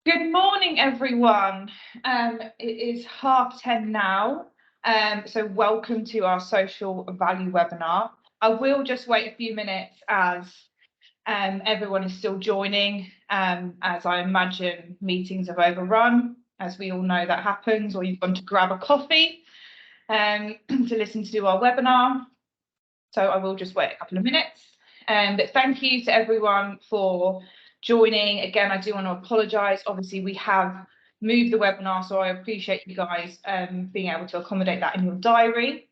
Good morning, everyone. It is 10:30 now, so welcome to our social value webinar. I will just wait a few minutes as everyone is still joining, as I imagine meetings have overrun. As we all know, that happens, or you've gone to grab a coffee to listen to our webinar. So I will just wait a couple of minutes. But thank you to everyone for joining. Again, I do want to apologise. Obviously, we have moved the webinar, so I appreciate you guys being able to accommodate that in your diary.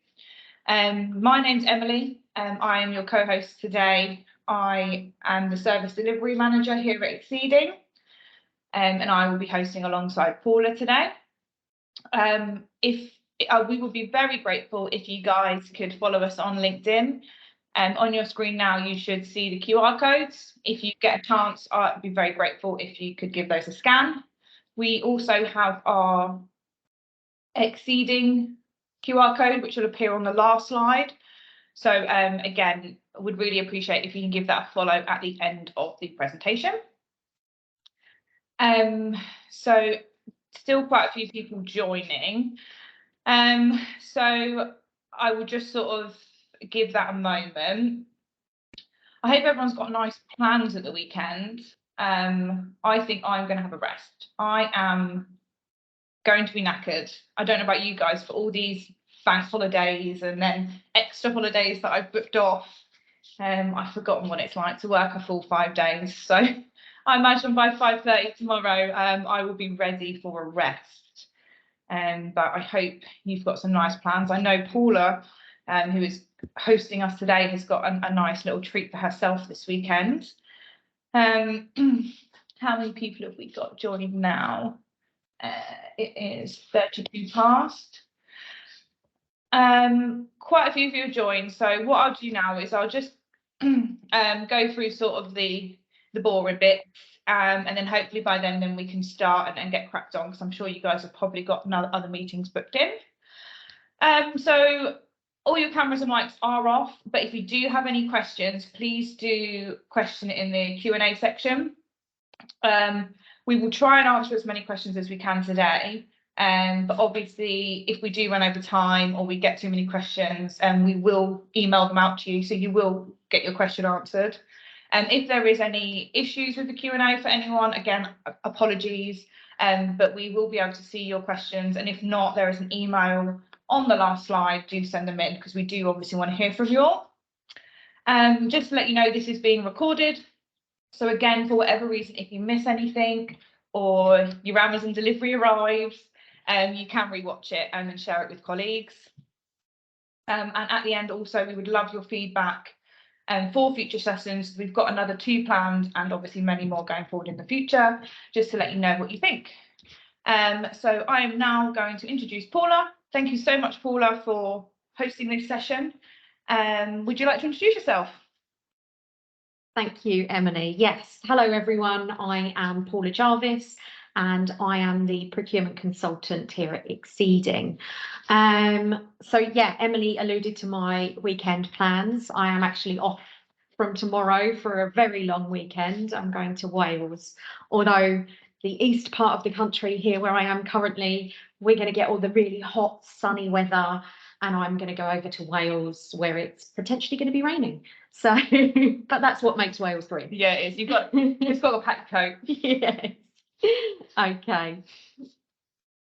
My name's Emily. I am your co-host today. I am the service delivery manager here at Exceeding, and I will be hosting alongside Paula today. We would be very grateful if you guys could follow us on LinkedIn. On your screen now, you should see the QR codes. If you get a chance, I'd be very grateful if you could give those a scan. We also have our Exceeding QR code, which will appear on the last slide. So again, I would really appreciate if you can give that a follow at the end of the presentation. So still quite a few people joining. So I will just sort of give that a moment. I hope everyone's got nice plans at the weekend. I think I'm going to have a rest. I am going to be knackered. I don't know about you guys, but all these bank holidays and then extra holidays that I've booked off, I've forgotten what it's like to work a full 5 days. So I imagine by 5:30 tomorrow, I will be ready for a rest. But I hope you've got some nice plans. I know Paula, who is hosting us today, has got a nice little treat for herself this weekend. How many people have we got joining now? It is 32 past. Quite a few of you have joined. So what I'll do now is I'll just go through sort of the boring bits. And then hopefully by then we can start and get cracked on, because I'm sure you guys have probably got other meetings booked in. So all your cameras and mics are off, but if you do have any questions, please do question it in the Q&A section. We will try and answer as many questions as we can today. But obviously, if we do run over time or we get too many questions, we will email them out to you, so you will get your question answered. And if there is any issues with the Q&A for anyone, again, apologies, but we will be able to see your questions. And if not, there is an email on the last slide. Do send them in, because we do obviously want to hear from you all. Just to let you know, this is being recorded. So again, for whatever reason, if you miss anything or your Amazon delivery arrives, you can rewatch it and then share it with colleagues. And at the end also, we would love your feedback for future sessions. We've got another 2 planned, and obviously many more going forward in the future, just to let you know what you think. So I am now going to introduce Paula. Thank you so much, Paula, for hosting this session. Would you like to introduce yourself? Thank you, Emily. Yes, hello everyone. I am Paula Jarvis, and I am the procurement consultant here at Exceeding. So yeah, Emily alluded to my weekend plans. I am actually off from tomorrow for a very long weekend. I'm going to Wales, although the east part of the country here where I am currently, we're going to get all the really hot sunny weather, and I'm going to go over to Wales where it's potentially going to be raining. So, but that's what makes Wales great. Yeah, it is. You've got a packed coat. Yes. Okay.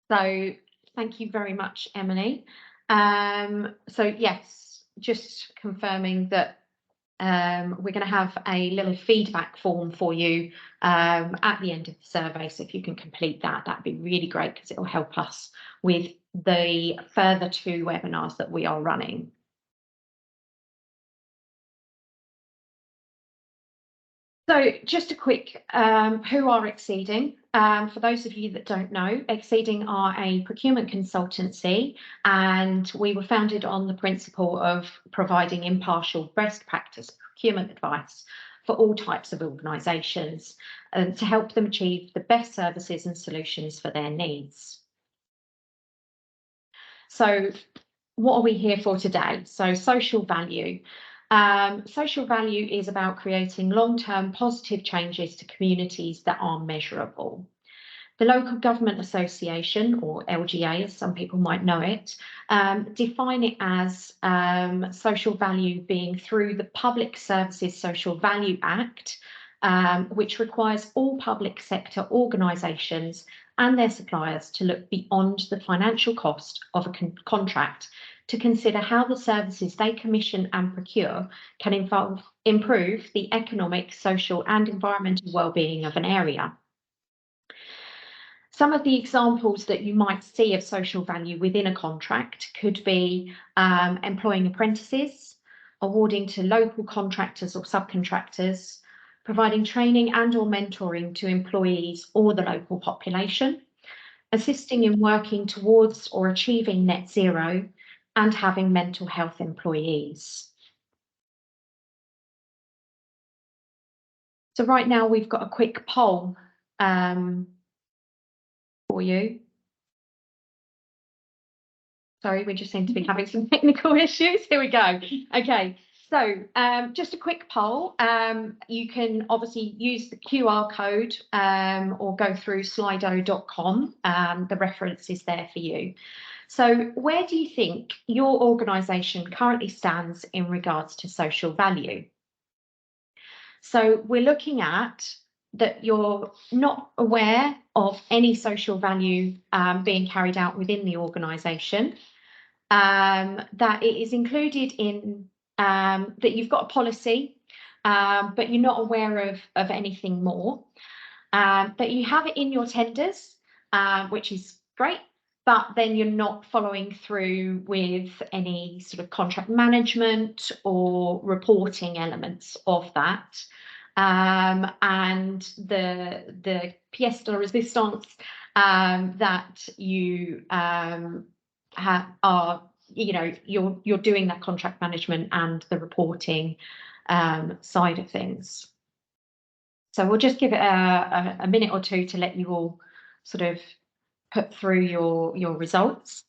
So thank you very much, Emily. So yes, just confirming that we're going to have a little feedback form for you at the end of the survey. So if you can complete that, that'd be really great, because it will help us with the further 2 webinars that we are running. So just a quick, who are Exceeding? For those of you that don't know, Exceeding are a procurement consultancy, and we were founded on the principle of providing impartial best practice procurement advice for all types of organisations, to help them achieve the best services and solutions for their needs. So what are we here for today? So social value. Social value is about creating long-term positive changes to communities that are measurable. The Local Government Association, or LGA as some people might know it, define it as social value being through the Public Services Social Value Act, which requires all public sector organisations and their suppliers to look beyond the financial cost of a contract to consider how the services they commission and procure can improve the economic, social and environmental well-being of an area. Some of the examples that you might see of social value within a contract could be employing apprentices, awarding to local contractors or subcontractors, providing training and or mentoring to employees or the local population, assisting in working towards or achieving net zero, and having mental health employees. So right now we've got a quick poll for you. Sorry, we just seem to be having some technical issues. Here we go. Okay, so just a quick poll. You can obviously use the QR code or go through slido.com. The reference is there for you. So where do you think your organisation currently stands in regards to social value? So we're looking at that you're not aware of any social value being carried out within the organisation, that it is included in, that you've got a policy, but you're not aware of anything more, that you have it in your tenders, which is great, but then you're not following through with any sort of contract management or reporting elements of that. And the pièce de résistance that you are, you know, you're doing that contract management and the reporting side of things. So we'll just give it a minute or two to let you all sort of put through your results.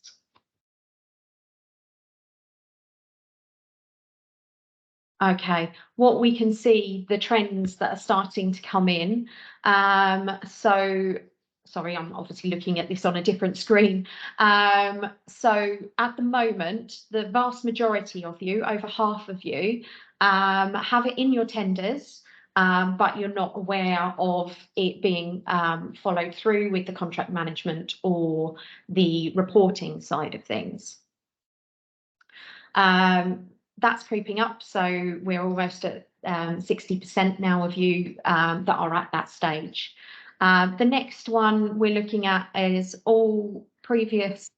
Okay, what we can see, the trends that are starting to come in. So, sorry, I'm obviously looking at this on a different screen. So at the moment, the vast majority of you, over half of you, have it in your tenders, but you're not aware of it being followed through with the contract management or the reporting side of things. That's creeping up, so we're almost at 60% now of you that are at that stage. The next one we're looking at is all previous,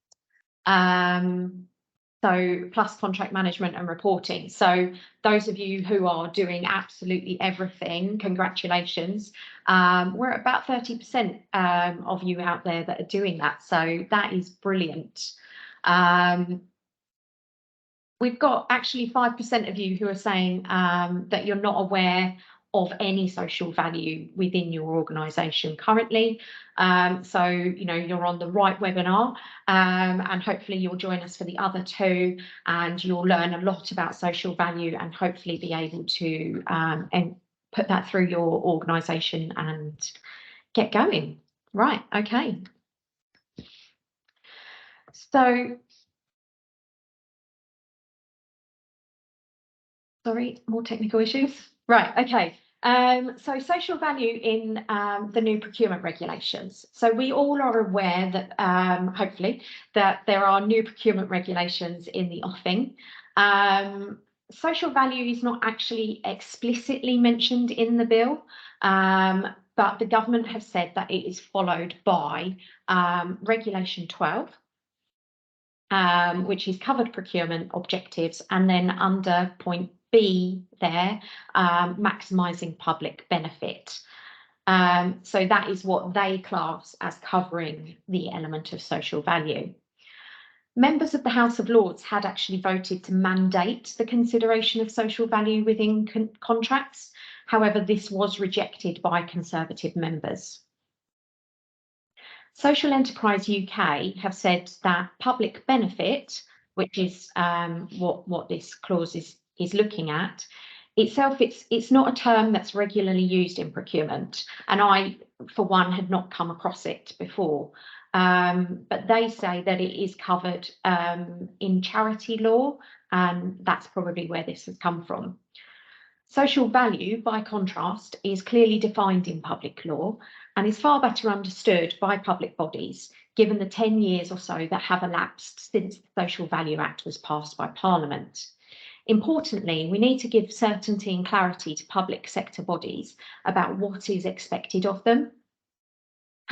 so plus contract management and reporting. So those of you who are doing absolutely everything, congratulations. We're at about 30% of you out there that are doing that, so that is brilliant. We've got actually 5% of you who are saying that you're not aware of any social value within your organisation currently. So, you know, you're on the right webinar, and hopefully you'll join us for the other two, and you'll learn a lot about social value and hopefully be able to and put that through your organisation and get going. Right, okay. So, sorry, more technical issues. Right, okay. So social value in the new procurement regulations. So we all are aware that, hopefully, that there are new procurement regulations in the offing. Social value is not actually explicitly mentioned in the bill, but the government have said that it is followed by Regulation 12, which is covered procurement objectives, and then under point B there, maximising public benefit. So that is what they class as covering the element of social value. Members of the House of Lords had actually voted to mandate the consideration of social value within contracts. However, this was rejected by Conservative members. Social Enterprise UK have said that public benefit, which is what this clause is looking at, itself, it's not a term that's regularly used in procurement, and I, for one, had not come across it before. But they say that it is covered in charity law, and that's probably where this has come from. Social value, by contrast, is clearly defined in public law and is far better understood by public bodies, given the 10 years or so that have elapsed since the Social Value Act was passed by Parliament. Importantly, we need to give certainty and clarity to public sector bodies about what is expected of them.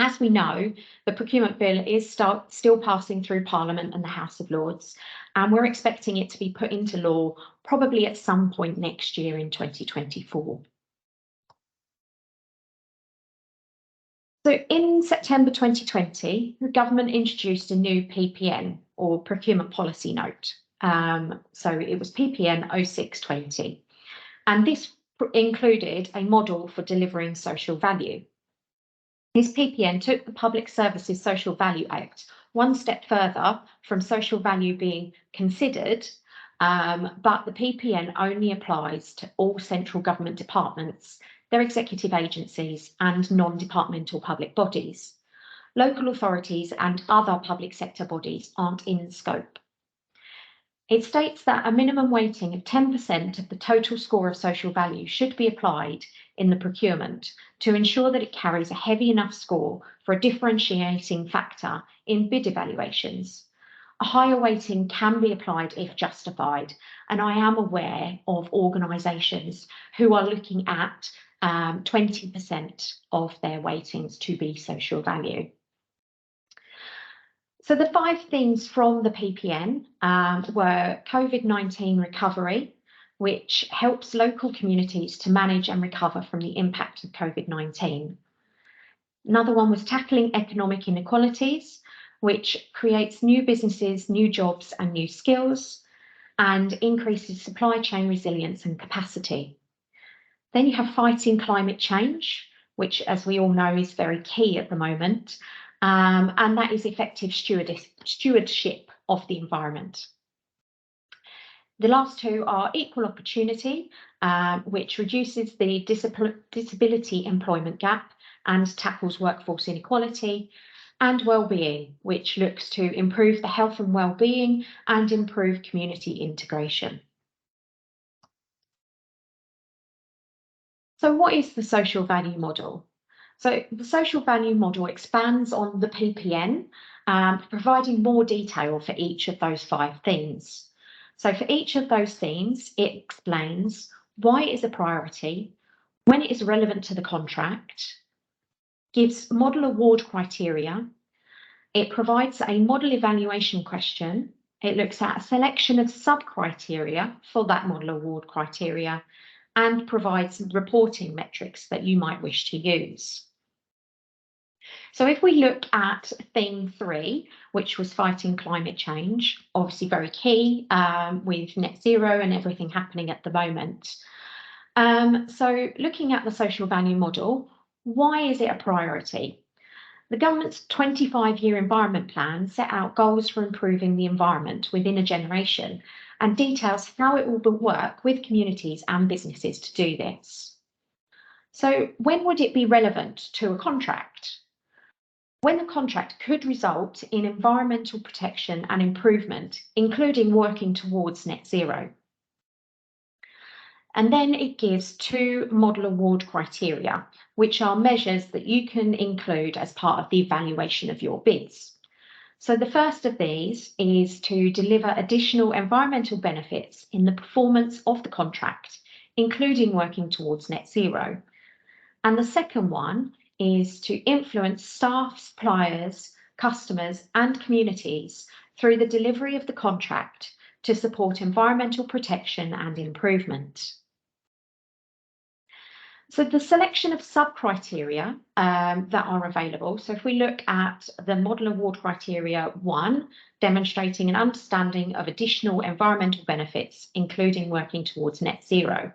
As we know, the procurement bill is still passing through Parliament and the House of Lords, and we're expecting it to be put into law probably at some point next year in 2024. So in September 2020, the government introduced a new PPN, or Procurement Policy Note. So it was PPN 0620, and this included a model for delivering social value. This PPN took the Public Services Social Value Act one step further from social value being considered, but the PPN only applies to all central government departments, their executive agencies and non-departmental public bodies. Local authorities and other public sector bodies aren't in scope. It states that a minimum weighting of 10% of the total score of social value should be applied in the procurement to ensure that it carries a heavy enough score for a differentiating factor in bid evaluations. A higher weighting can be applied if justified, and I am aware of organisations who are looking at 20% of their weightings to be social value. So the 5 things from the PPN were COVID-19 recovery, which helps local communities to manage and recover from the impact of COVID-19. Another one was tackling economic inequalities, which creates new businesses, new jobs and new skills, and increases supply chain resilience and capacity. Then you have fighting climate change, which, as we all know, is very key at the moment. And that is effective stewardship of the environment. The last 2 are equal opportunity, which reduces the disability employment gap and tackles workforce inequality, and well-being, which looks to improve the health and well-being and improve community integration. So what is the social value model? So the social value model expands on the PPN, providing more detail for each of those 5 themes. So for each of those themes, it explains why it is a priority, when it is relevant to the contract, gives model award criteria, it provides a model evaluation question, it looks at a selection of sub-criteria for that model award criteria, and provides reporting metrics that you might wish to use. So if we look at theme 3, which was fighting climate change, obviously very key with net zero and everything happening at the moment. So looking at the social value model, why is it a priority? The government's 25-year environment plan set out goals for improving the environment within a generation and details how it will work with communities and businesses to do this. So when would it be relevant to a contract? When the contract could result in environmental protection and improvement, including working towards net zero. And then it gives 2 model award criteria, which are measures that you can include as part of the evaluation of your bids. So the first of these is to deliver additional environmental benefits in the performance of the contract, including working towards net zero. And the second one is to influence staff, suppliers, customers and communities through the delivery of the contract to support environmental protection and improvement. So the selection of sub-criteria that are available. So if we look at the model award criteria 1, demonstrating an understanding of additional environmental benefits, including working towards net zero.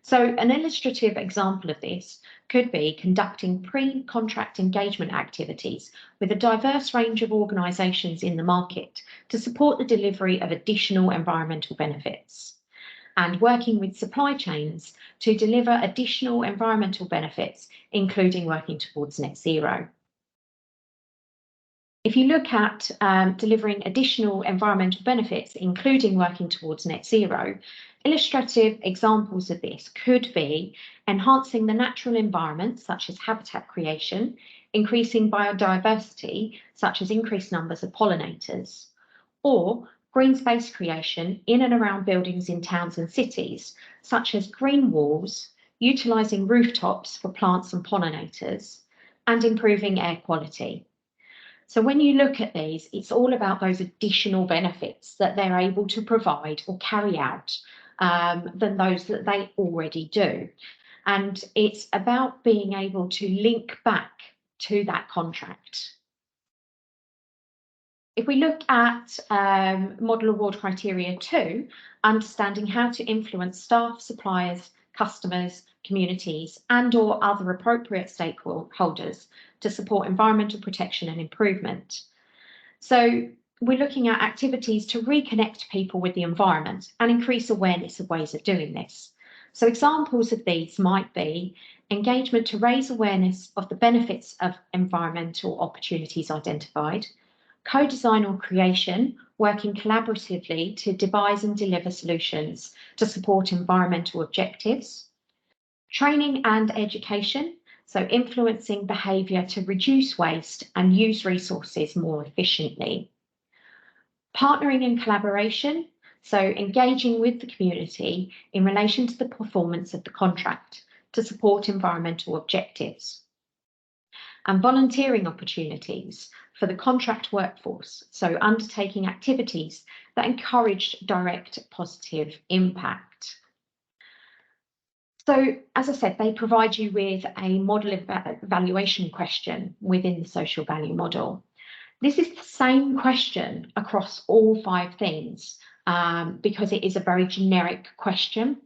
So an illustrative example of this could be conducting pre-contract engagement activities with a diverse range of organisations in the market to support the delivery of additional environmental benefits. and working with supply chains to deliver additional environmental benefits, including working towards net zero. If you look at delivering additional environmental benefits, including working towards net zero, illustrative examples of this could be enhancing the natural environment, such as habitat creation, increasing biodiversity, such as increased numbers of pollinators, or green space creation in and around buildings in towns and cities, such as green walls, utilising rooftops for plants and pollinators, and improving air quality. So when you look at these, it's all about those additional benefits that they're able to provide or carry out than those that they already do. And it's about being able to link back to that contract. If we look at Model Award Criteria 2, understanding how to influence staff, suppliers, customers, communities, and/or other appropriate stakeholders to support environmental protection and improvement. So we're looking at activities to reconnect people with the environment and increase awareness of ways of doing this. So examples of these might be engagement to raise awareness of the benefits of environmental opportunities identified, co-design or creation, working collaboratively to devise and deliver solutions to support environmental objectives, training and education, so influencing behaviour to reduce waste and use resources more efficiently. Partnering and collaboration, so engaging with the community in relation to the performance of the contract to support environmental objectives. And volunteering opportunities for the contract workforce, so undertaking activities that encourage direct positive impact. So, as I said, they provide you with a model evaluation question within the social value model. This is the same question across all 5 things because it is a very generic question.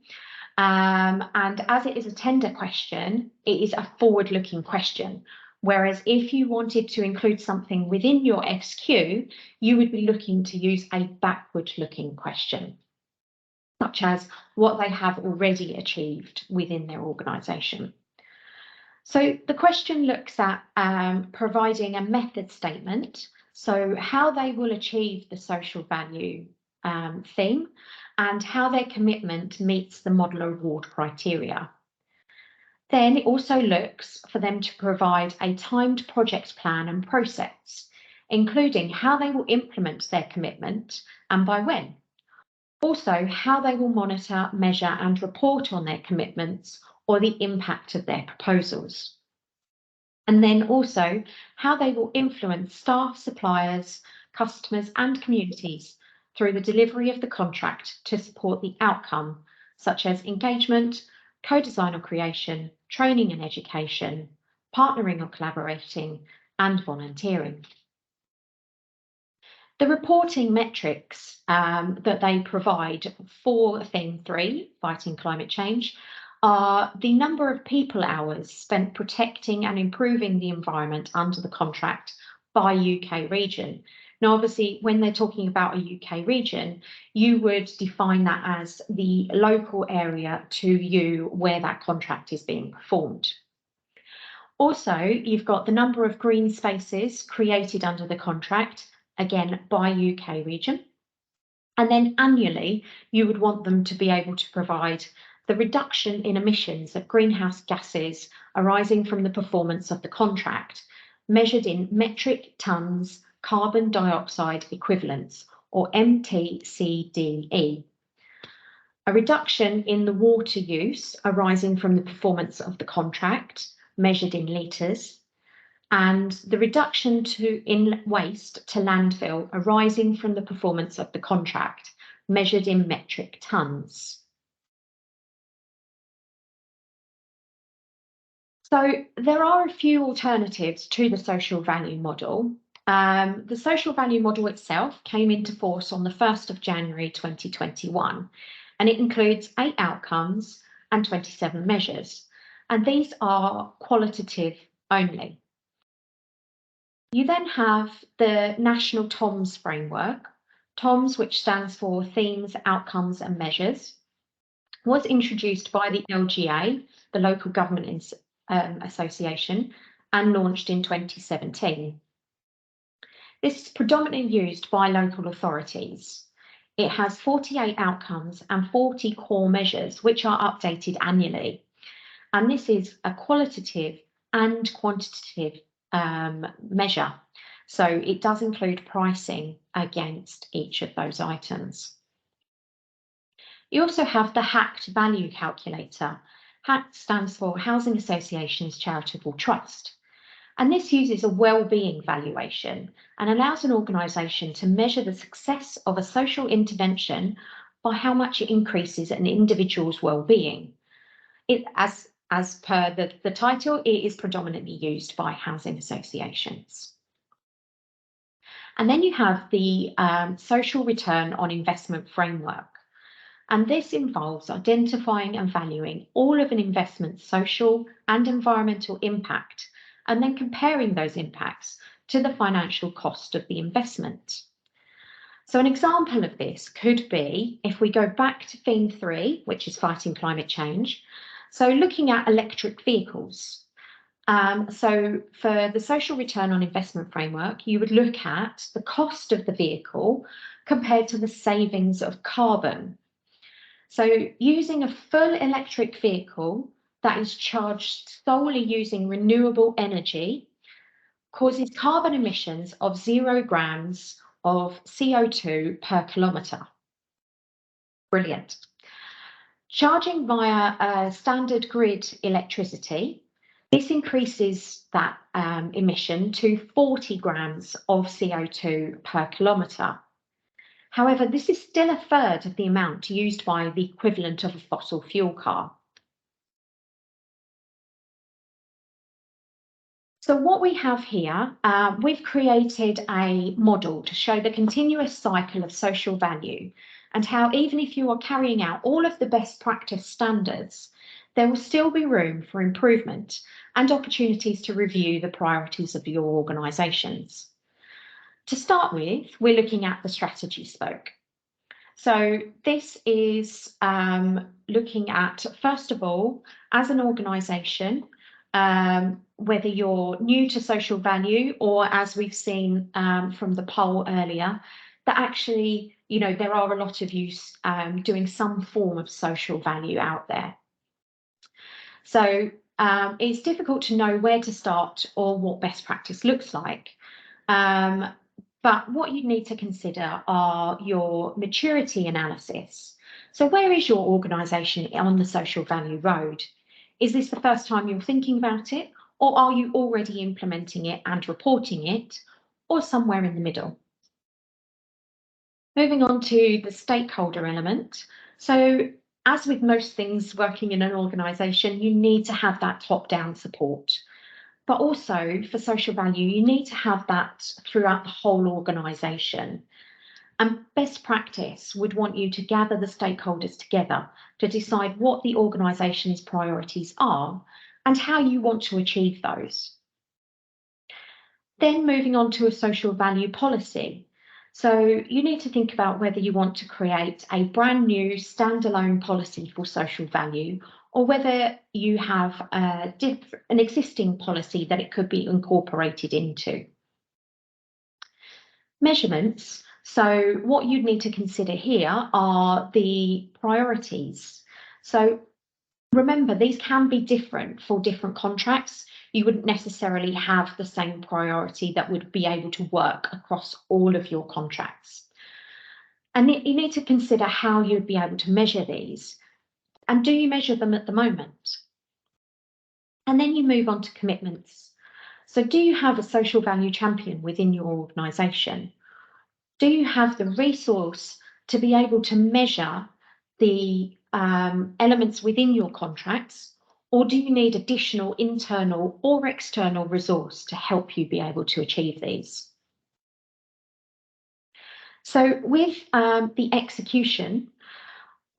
And as it is a tender question, it is a forward-looking question. Whereas if you wanted to include something within your SQ, you would be looking to use a backward-looking question, such as what they have already achieved within their organisation. So the question looks at providing a method statement, so how they will achieve the social value theme and how their commitment meets the model award criteria. Then it also looks for them to provide a timed project plan and process, including how they will implement their commitment and by when. Also, how they will monitor, measure and report on their commitments or the impact of their proposals. And then also how they will influence staff, suppliers, customers and communities through the delivery of the contract to support the outcome, such as engagement, co-design or creation, training and education, partnering or collaborating, and volunteering. The reporting metrics that they provide for theme 3, fighting climate change, are the number of people hours spent protecting and improving the environment under the contract by UK region. Now, obviously, when they're talking about a UK region, you would define that as the local area to you where that contract is being performed. Also, you've got the number of green spaces created under the contract, again, by UK region. And then annually, you would want them to be able to provide the reduction in emissions of greenhouse gases arising from the performance of the contract, measured in metric tonnes carbon dioxide equivalents, or MTCDE. A reduction in the water use arising from the performance of the contract, measured in litres, and the reduction in waste to landfill arising from the performance of the contract, measured in metric tonnes. So there are a few alternatives to the social value model. The social value model itself came into force on the 1st of January 2021, and it includes 8 outcomes and 27 measures, and these are qualitative only. You then have the National TOMS framework, TOMS, which stands for Themes, Outcomes and Measures. was introduced by the LGA, the Local Government Association, and launched in 2017. This is predominantly used by local authorities. It has 48 outcomes and 40 core measures, which are updated annually. And this is a qualitative and quantitative measure. So it does include pricing against each of those items. You also have the HACT value calculator. HACT stands for Housing Associations Charitable Trust. And this uses a well-being valuation and allows an organisation to measure the success of a social intervention by how much it increases an individual's well-being. As per the title, it is predominantly used by housing associations. And then you have the social return on investment framework. And this involves identifying and valuing all of an investment's social and environmental impact, and then comparing those impacts to the financial cost of the investment. So an example of this could be, if we go back to theme 3, which is fighting climate change, so looking at electric vehicles. So for the social return on investment framework, you would look at the cost of the vehicle compared to the savings of carbon. So using a full electric vehicle that is charged solely using renewable energy causes carbon emissions of 0 grams of CO2 per kilometre. Brilliant. Charging via standard grid electricity, this increases that emission to 40 grams of CO2 per kilometre. However, this is still a third of the amount used by the equivalent of a fossil fuel car. So what we have here, we've created a model to show the continuous cycle of social value and how even if you are carrying out all of the best practice standards, there will still be room for improvement and opportunities to review the priorities of your organisations. To start with, we're looking at the strategy spoke. So this is looking at, first of all, as an organisation, whether you're new to social value or, as we've seen from the poll earlier, that actually, you know, there are a lot of you doing some form of social value out there. So it's difficult to know where to start or what best practice looks like. But what you need to consider are your maturity analysis. So where is your organisation on the social value road? Is this the first time you're thinking about it, or are you already implementing it and reporting it, or somewhere in the middle? Moving on to the stakeholder element. So as with most things working in an organisation, you need to have that top-down support. But also for social value, you need to have that throughout the whole organisation. And best practice would want you to gather the stakeholders together to decide what the organisation's priorities are and how you want to achieve those. Then moving on to a social value policy. So you need to think about whether you want to create a brand new standalone policy for social value, or whether you have an existing policy that it could be incorporated into. Measurements. So what you'd need to consider here are the priorities. So remember, these can be different for different contracts. You wouldn't necessarily have the same priority that would be able to work across all of your contracts. And you need to consider how you'd be able to measure these. And do you measure them at the moment? And then you move on to commitments. So do you have a social value champion within your organisation? Do you have the resource to be able to measure the elements within your contracts, or do you need additional internal or external resource to help you be able to achieve these? So with the execution,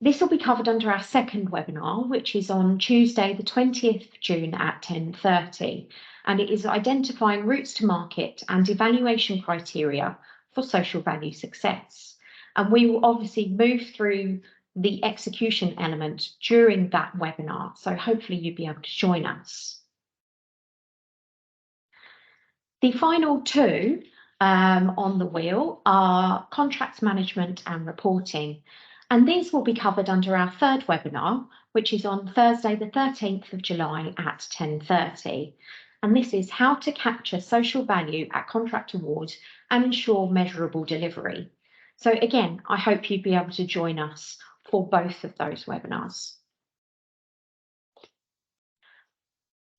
this will be covered under our second webinar, which is on Tuesday, the 20th of June at 10:30, and it is identifying routes to market and evaluation criteria for social value success. And we will obviously move through the execution element during that webinar. So hopefully you'll be able to join us. The final two on the wheel are contracts management and reporting. And these will be covered under our third webinar, which is on Thursday, the 13th of July at 10:30. And this is how to capture social value at contract awards and ensure measurable delivery. So again, I hope you'd be able to join us for both of those webinars.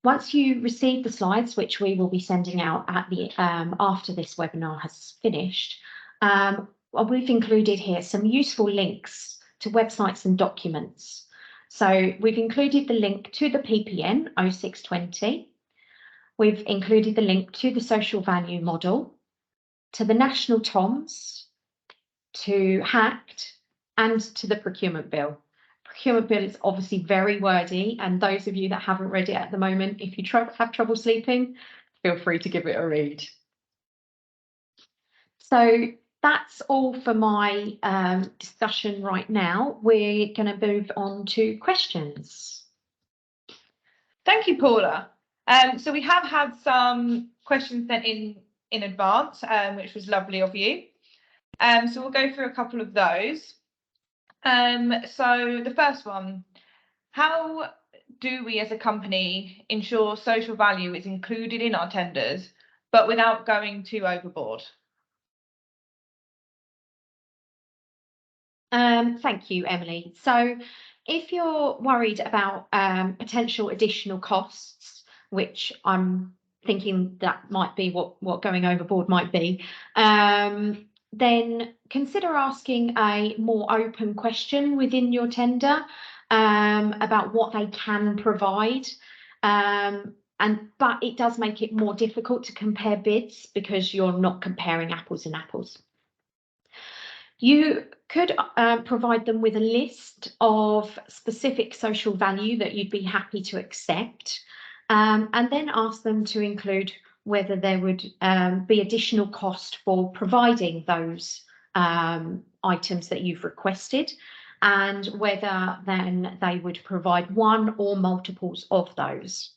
Once you receive the slides, which we will be sending out at the after this webinar has finished, we've included here some useful links to websites and documents. So we've included the link to the PPN 0620. We've included the link to the social value model, to the national TOMS, to HACT, and to the procurement bill. Procurement bill is obviously very wordy, and those of you that haven't read it at the moment, if you have trouble sleeping, feel free to give it a read. So that's all for my discussion right now. We're going to move on to questions. Thank you, Paula. So we have had some questions sent in advance, which was lovely of you. So we'll go through a couple of those. So the first one, how do we as a company ensure social value is included in our tenders, but without going too overboard? Thank you, Emily. So if you're worried about potential additional costs, which I'm thinking that might be what going overboard might be, then consider asking a more open question within your tender about what they can provide. But it does make it more difficult to compare bids because you're not comparing apples and apples. You could provide them with a list of specific social value that you'd be happy to accept, and then ask them to include whether there would be additional cost for providing those items that you've requested, and whether then they would provide one or multiples of those.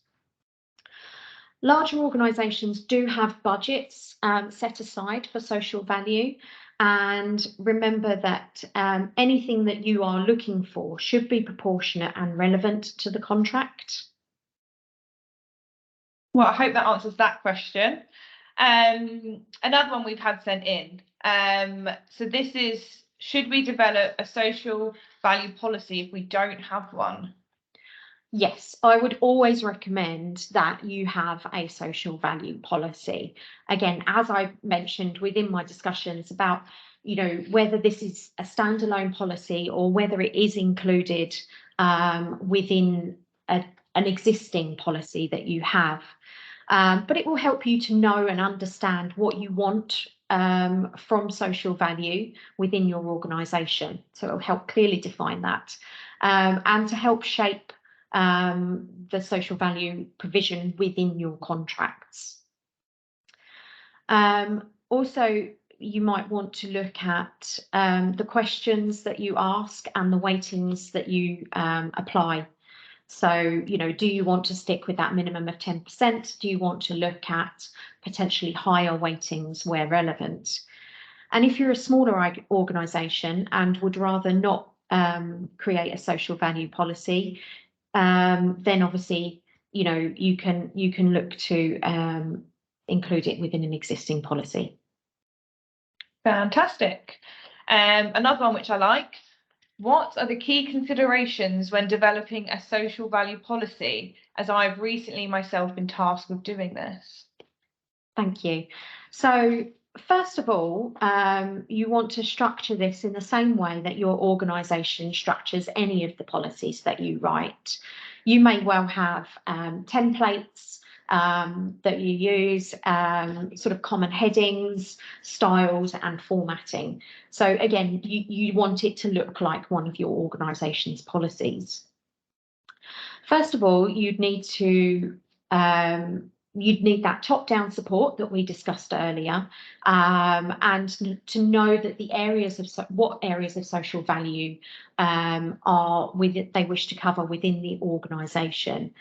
Larger organisations do have budgets set aside for social value. And remember that anything that you are looking for should be proportionate and relevant to the contract. Well, I hope that answers that question. Another one we've had sent in. So this is, should we develop a social value policy if we don't have one? Yes, I would always recommend that you have a social value policy. Again, as I mentioned within my discussions about, you know, whether this is a standalone policy or whether it is included within an existing policy that you have. But it will help you to know and understand what you want from social value within your organisation. So it will help clearly define that and to help shape the social value provision within your contracts. Also, you might want to look at the questions that you ask and the weightings that you apply. So, you know, do you want to stick with that minimum of 10%? Do you want to look at potentially higher weightings where relevant? And if you're a smaller organisation and would rather not create a social value policy, then obviously, you know, you can look to include it within an existing policy. Fantastic. Another one which I like. What are the key considerations when developing a social value policy, as I've recently myself been tasked with doing this? Thank you. So first of all, you want to structure this in the same way that your organisation structures any of the policies that you write. You may well have templates that you use, sort of common headings, styles and formatting. So again, you want it to look like one of your organisation's policies. First of all, you'd need to you'd need that top-down support that we discussed earlier, and to know that the areas of what areas of social value are they wish to cover within the organisation,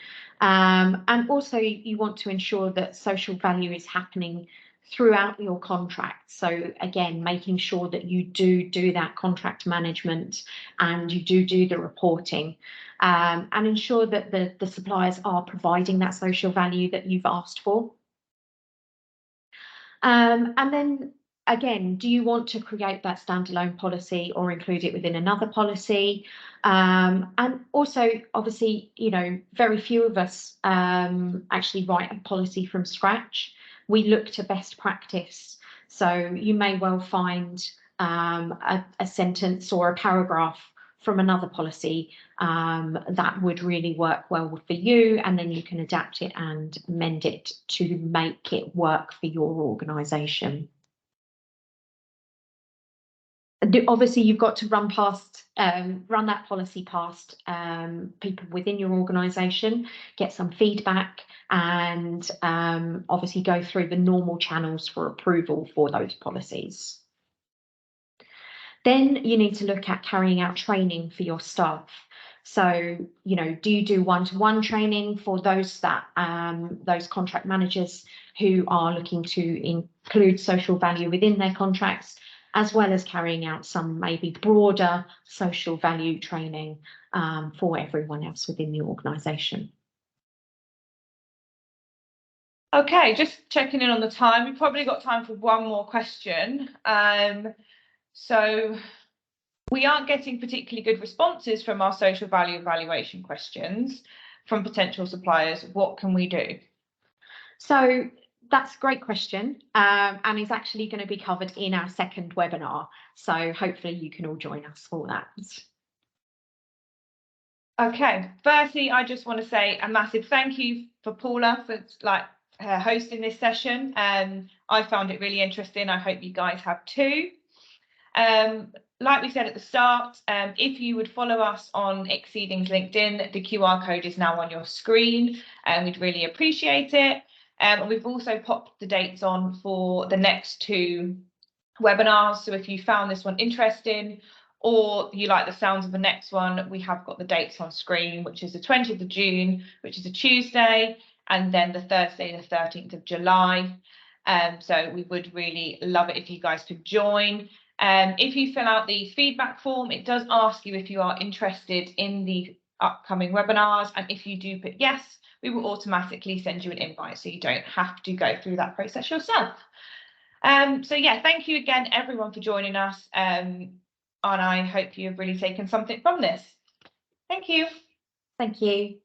and also you want to ensure that social value is happening throughout your contract. So again, making sure that you do that contract management and you do the reporting, and ensure that the suppliers are providing that social value that you've asked for. And then again, do you want to create that standalone policy or include it within another policy? And also, obviously, you know, very few of us actually write a policy from scratch. We look to best practice. So you may well find a sentence or a paragraph from another policy that would really work well for you, and then you can adapt it and amend it to make it work for your organisation. Obviously, you've got to run that policy past people within your organisation, get some feedback, and obviously go through the normal channels for approval for those policies. Then you need to look at carrying out training for your staff. So, you know, do you do one-to-one training for those contract managers who are looking to include social value within their contracts, as well as carrying out some maybe broader social value training for everyone else within the organisation? Okay, just checking in on the time. We've probably got time for one more question. So we aren't getting particularly good responses from our social value evaluation questions from potential suppliers. What can we do? So that's a great question, and is actually going to be covered in our second webinar. So hopefully you can all join us for that. Okay, firstly, I just want to say a massive thank you for Paula for hosting this session. I found it really interesting. I hope you guys have too. Like we said at the start, if you would follow us on Exceeding's LinkedIn, the QR code is now on your screen, and we'd really appreciate it. And we've also popped the dates on for the next 2 webinars. So if you found this one interesting or you like the sounds of the next one, we have got the dates on screen, which is the 20th of June, which is a Tuesday, and then the Thursday, the 13th of July. So we would really love it if you guys could join. If you fill out the feedback form, it does ask you if you are interested in the upcoming webinars, and if you do put yes, we will automatically send you an invite, so you don't have to go through that process yourself. So yeah, thank you again everyone for joining us, and I hope you've really taken something from this. Thank you. Thank you.